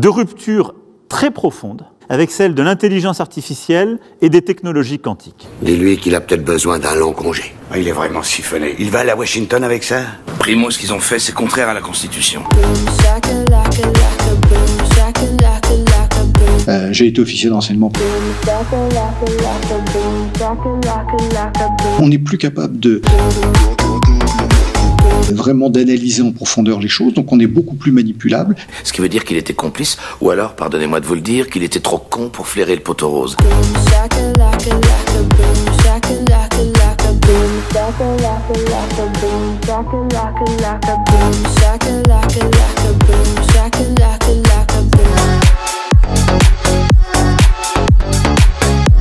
de rupture très profonde avec celle de l'intelligence artificielle et des technologies quantiques. Dis-lui qu'il a peut-être besoin d'un long congé. Il est vraiment siphonné. Il va aller à Washington avec ça? Primo, ce qu'ils ont fait, c'est contraire à la Constitution. J'ai été officier d'enseignement. On n'est plus capable de vraiment d'analyser en profondeur les choses, donc on est beaucoup plus manipulable. Ce qui veut dire qu'il était complice, ou alors, pardonnez-moi de vous le dire, qu'il était trop con pour flairer le poteau rose.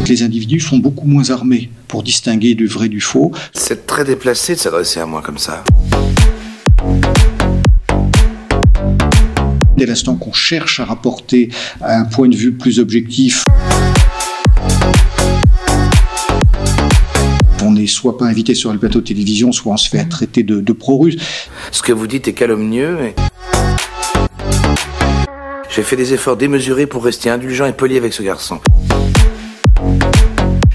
Les individus sont beaucoup moins armés pour distinguer du vrai du faux. C'est très déplacé de s'adresser à moi comme ça. Dès l'instant qu'on cherche à rapporter un point de vue plus objectif, on n'est soit pas invité sur le plateau de télévision, soit on se fait traiter de pro-russe. Ce que vous dites est calomnieux, et j'ai fait des efforts démesurés pour rester indulgent et poli avec ce garçon.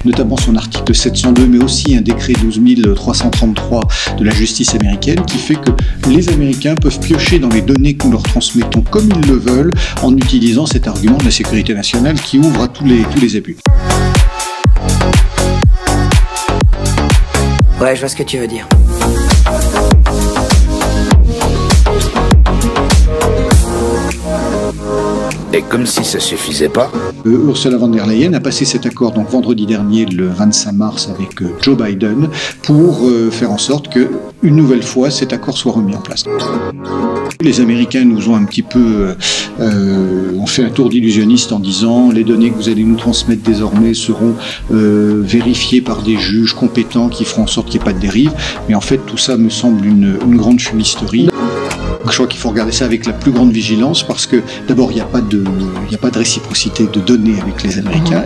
Notamment son article 702, mais aussi un décret 12333 de la justice américaine qui fait que les Américains peuvent piocher dans les données que nous leur transmettons comme ils le veulent en utilisant cet argument de la sécurité nationale qui ouvre à tous les abus. Ouais, je vois ce que tu veux dire. Et comme si ça suffisait pas, Ursula von der Leyen a passé cet accord donc vendredi dernier, le 25 mars, avec Joe Biden, pour faire en sorte que, une nouvelle fois, cet accord soit remis en place. Les Américains nous ont un petit peu ont fait un tour d'illusionniste en disant les données que vous allez nous transmettre désormais seront vérifiées par des juges compétents qui feront en sorte qu'il n'y ait pas de dérive. Mais en fait, tout ça me semble une grande fumisterie. Je crois qu'il faut regarder ça avec la plus grande vigilance parce que d'abord il n'y a pas de réciprocité de données avec les Américains.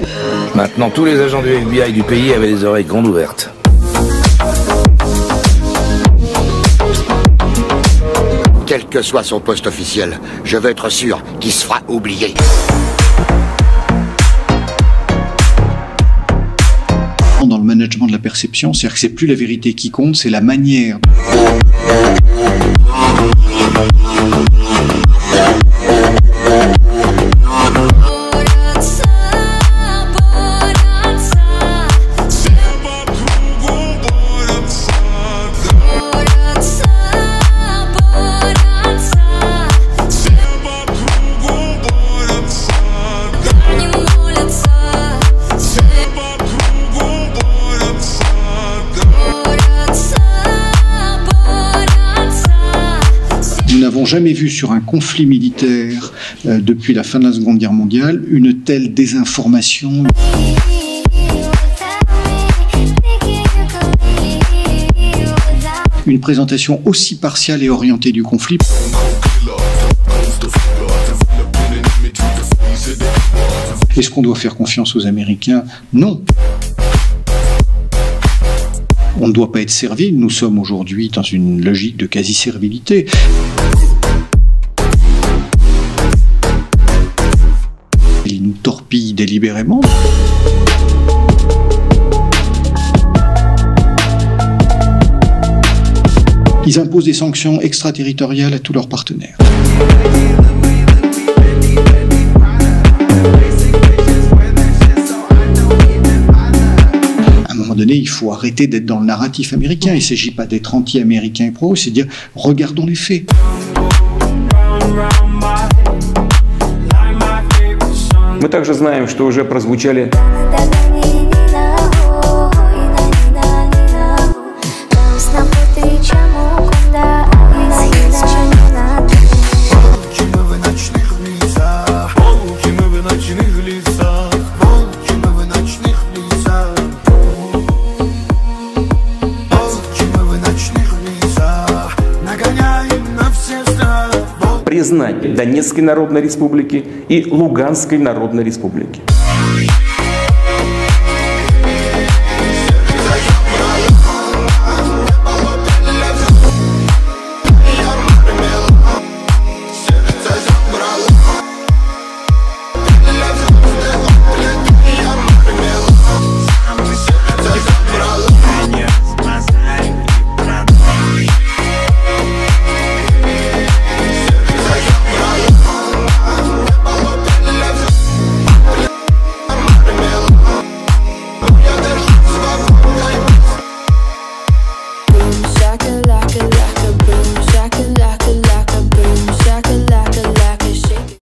maintenant tous les agents du FBI du pays avaient les oreilles grandes ouvertes. Quel que soit son poste officiel, je veux être sûr qu'il se fera oublier. Dans le management de la perception, c'est-à-dire que c'est plus la vérité qui compte, c'est la manière. Nous n'avons jamais vu sur un conflit militaire depuis la fin de la Seconde Guerre mondiale une telle désinformation. Une présentation aussi partiale et orientée du conflit. Est-ce qu'on doit faire confiance aux Américains? Non. On ne doit pas être servile, nous sommes aujourd'hui dans une logique de quasi-servilité. Ils nous torpillent délibérément. Ils imposent des sanctions extraterritoriales à tous leurs partenaires. À un moment donné, il faut arrêter d'être dans le narratif américain. Il ne s'agit pas d'être anti-américain et pro, c'est de dire regardons les faits. Мы также знаем, что уже прозвучали признать Донецкой Народной Республики и Луганской Народной Республики.